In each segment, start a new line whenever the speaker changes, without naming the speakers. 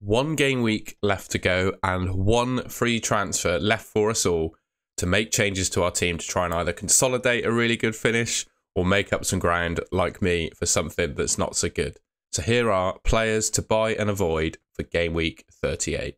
one game week left to go and one free transfer left for us all to make changes to our team to try and either consolidate a really good finish or make up some ground, like me, for something that's not so good. So here are players to buy and avoid for game week 38.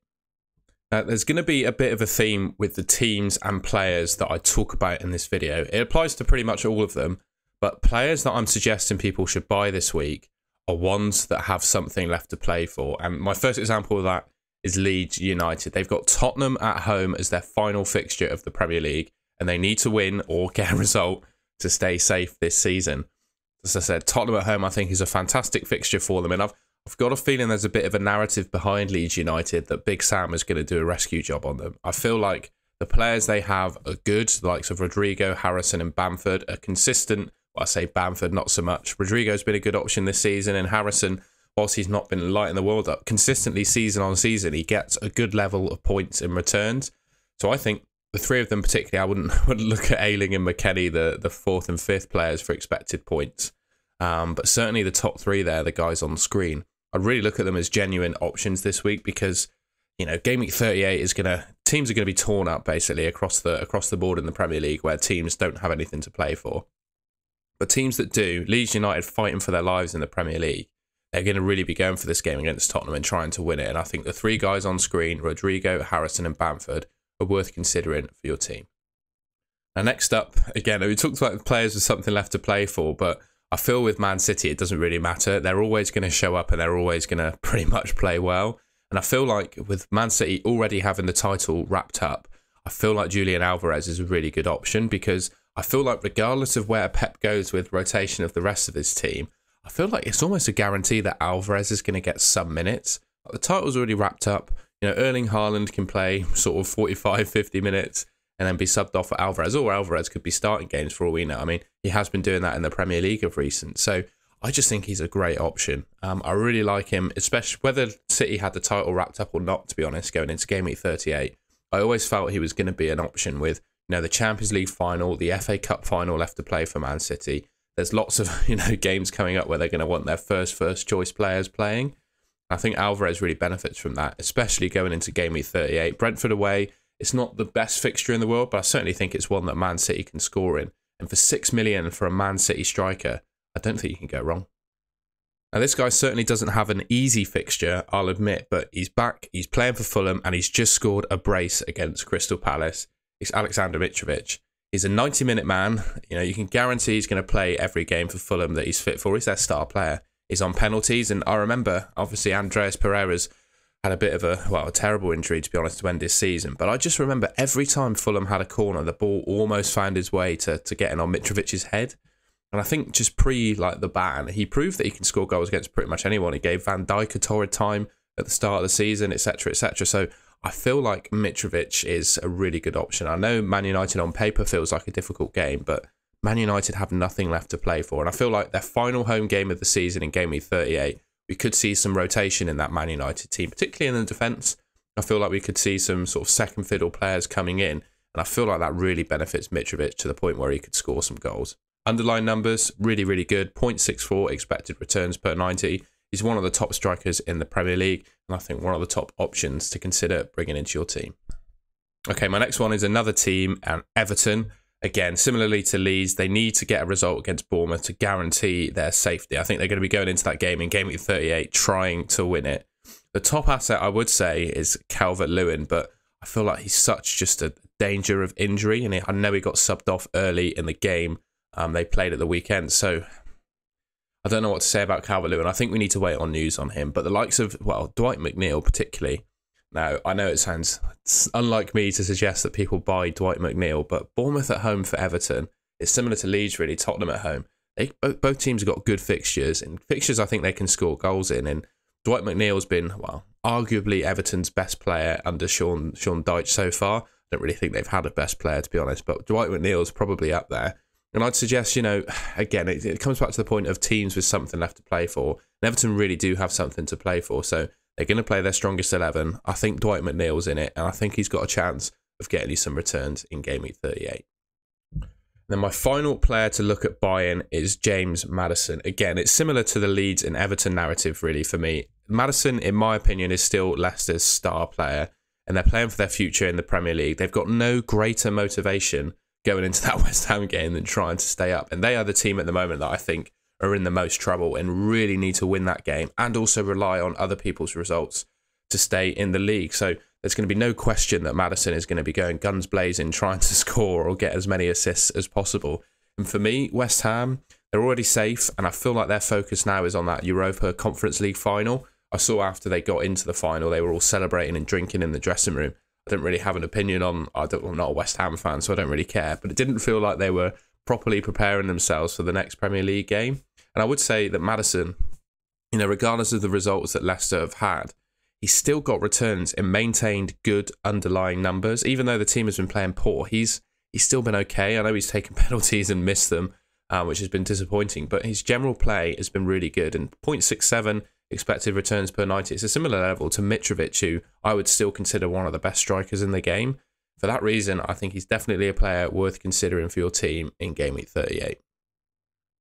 Now, there's going to be a bit of a theme with the teams and players that I talk about in this video. It applies to pretty much all of them, but players that I'm suggesting people should buy this week are ones that have something left to play for. And my first example of that is Leeds United. They've got Tottenham at home as their final fixture of the Premier League, and they need to win or get a result to stay safe this season. As I said, Tottenham at home I think is a fantastic fixture for them, and I've got a feeling there's a bit of a narrative behind Leeds United that Big Sam is going to do a rescue job on them. I feel like the players they have are good, the likes of Rodrigo, Harrison and Bamford are consistent. Well, I say Bamford, not so much. Rodrigo's been a good option this season, and Harrison, whilst he's not been lighting the world up, consistently season on season, he gets a good level of points in returns. So I think the three of them particularly, I wouldn't look at Ayling and McKennie, the fourth and fifth players for expected points. But certainly the top three there, the guys on screen, I'd really look at them as genuine options this week because, you know, game week 38 is teams are going to be torn up basically across the board in the Premier League where teams don't have anything to play for. But teams that do, Leeds United fighting for their lives in the Premier League, they're going to really be going for this game against Tottenham and trying to win it. And I think the three guys on screen, Rodrigo, Harrison and Bamford, are worth considering for your team. Now next up, again, we talked about players with something left to play for, but I feel with Man City, it doesn't really matter. They're always going to show up and they're always going to pretty much play well. And I feel like with Man City already having the title wrapped up, I feel like Julian Alvarez is a really good option because I feel like regardless of where Pep goes with rotation of the rest of his team, I feel like it's almost a guarantee that Alvarez is going to get some minutes. The title's already wrapped up. You know, Erling Haaland can play sort of 45, 50 minutes and then be subbed off for Alvarez, or Alvarez could be starting games for all we know. I mean, he has been doing that in the Premier League of recent. So I just think he's a great option. I really like him, especially whether City had the title wrapped up or not, to be honest, going into game week 38. I always felt he was going to be an option with, you know, the Champions League final, the FA Cup final left to play for Man City. There's lots of, you know, games coming up where they're going to want their first choice players playing. I think Alvarez really benefits from that, especially going into game week 38. Brentford away, it's not the best fixture in the world, but I certainly think it's one that Man City can score in. And for $6 million for a Man City striker, I don't think you can go wrong. Now, this guy certainly doesn't have an easy fixture, I'll admit, but he's back, he's playing for Fulham, and he's just scored a brace against Crystal Palace. It's Alexander Mitrovic. He's a 90-minute man. You know, you can guarantee he's going to play every game for Fulham that he's fit for. He's their star player. He's on penalties, and I remember, obviously, Andreas Pereira's had a bit of a terrible injury, to be honest, to end this season. But I just remember every time Fulham had a corner, the ball almost found its way to getting on Mitrovic's head. And I think just the ban, he proved that he can score goals against pretty much anyone. He gave Van Dijk a torrid time at the start of the season, etc., etc. So I feel like Mitrovic is a really good option. I know Man United on paper feels like a difficult game, but Man United have nothing left to play for. And I feel like their final home game of the season in game week 38, we could see some rotation in that Man United team, particularly in the defence. I feel like we could see some sort of second fiddle players coming in. And I feel like that really benefits Mitrovic to the point where he could score some goals. Underlying numbers, really, really good. 0.64 expected returns per 90. He's one of the top strikers in the Premier League. And I think one of the top options to consider bringing into your team. Okay, my next one is another team, and Everton. Again, similarly to Leeds, they need to get a result against Bournemouth to guarantee their safety. I think they're going to be going into that game in game week 38 trying to win it. The top asset, I would say, is Calvert-Lewin, but I feel like he's such just a danger of injury. And I know he got subbed off early in the game they played at the weekend. So I don't know what to say about Calvert-Lewin. I think we need to wait on news on him. But the likes of, well, Dwight McNeil particularly. Now, I know it's unlike me to suggest that people buy Dwight McNeil, but Bournemouth at home for Everton is similar to Leeds, really. Tottenham at home. Both teams have got good fixtures, and fixtures I think they can score goals in. And Dwight McNeil's been, well, arguably Everton's best player under Sean Dyche so far. I don't really think they've had a best player, to be honest, but Dwight McNeil's probably up there. And I'd suggest, you know, again, it comes back to the point of teams with something left to play for. And Everton really do have something to play for, so they're going to play their strongest 11. I think Dwight McNeil's in it, and I think he's got a chance of getting you some returns in game week 38. Then my final player to look at buying is James Maddison. Again, it's similar to the Leeds and Everton narrative, really, for me. Maddison, in my opinion, is still Leicester's star player, and they're playing for their future in the Premier League. They've got no greater motivation going into that West Ham game than trying to stay up. And they are the team at the moment that I think are in the most trouble and really need to win that game and also rely on other people's results to stay in the league. So there's going to be no question that Maddison is going to be going guns blazing, trying to score or get as many assists as possible. And for me, West Ham, they're already safe, and I feel like their focus now is on that Europa Conference League final. I saw after they got into the final, they were all celebrating and drinking in the dressing room. I don't really have an opinion on, I'm not a West Ham fan, so I don't really care, but it didn't feel like they were properly preparing themselves for the next Premier League game. And I would say that Maddison, you know, regardless of the results that Leicester have had, he's still got returns and maintained good underlying numbers. Even though the team has been playing poor, he's still been okay. I know he's taken penalties and missed them, which has been disappointing, but his general play has been really good. And 0.67 expected returns per 90, it's a similar level to Mitrovic, who I would still consider one of the best strikers in the game. For that reason, I think he's definitely a player worth considering for your team in Game Week 38.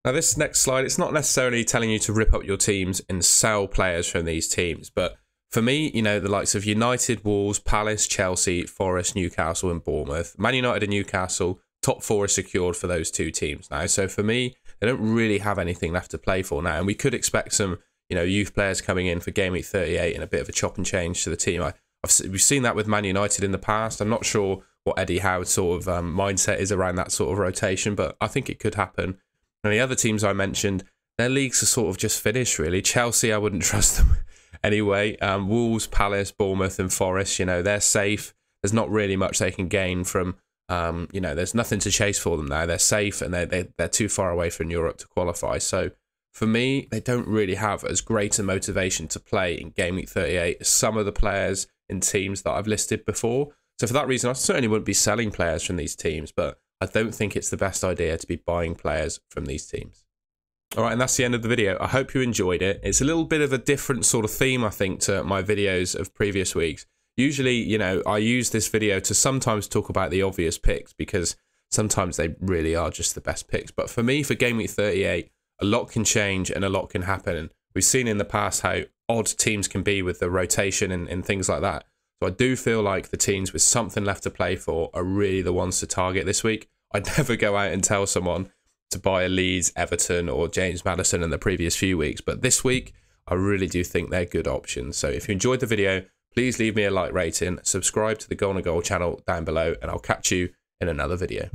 Now, this next slide, it's not necessarily telling you to rip up your teams and sell players from these teams, but for me, you know, the likes of United, Wolves, Palace, Chelsea, Forest, Newcastle and Bournemouth. Man United and Newcastle, top four is secured for those two teams now. So for me, they don't really have anything left to play for now. And we could expect some, you know, youth players coming in for Game Week 38 and a bit of a chop and change to the team. We've seen that with Man United in the past. I'm not sure what Eddie Howe's sort of mindset is around that sort of rotation, but I think it could happen. And the other teams I mentioned, their leagues are sort of just finished, really. Chelsea, I wouldn't trust them anyway. Wolves, Palace, Bournemouth and Forest, you know, they're safe. There's not really much they can gain from, you know, there's nothing to chase for them now. They're safe and they're too far away from Europe to qualify. So for me, they don't really have as great a motivation to play in Game Week 38 as some of the players in teams that I've listed before. So for that reason, I certainly wouldn't be selling players from these teams, but I don't think it's the best idea to be buying players from these teams. All right, and that's the end of the video. I hope you enjoyed it. It's a little bit of a different sort of theme, I think, to my videos of previous weeks. Usually, you know, I use this video to sometimes talk about the obvious picks because sometimes they really are just the best picks. But for me, for Game Week 38, a lot can change and a lot can happen. And we've seen in the past how odd teams can be with the rotation and things like that. So I do feel like the teams with something left to play for are really the ones to target this week. I'd never go out and tell someone to buy a Leeds, Everton or James Maddison in the previous few weeks. But this week, I really do think they're good options. So if you enjoyed the video, please leave me a like rating, subscribe to the Goal and Goal channel down below, and I'll catch you in another video.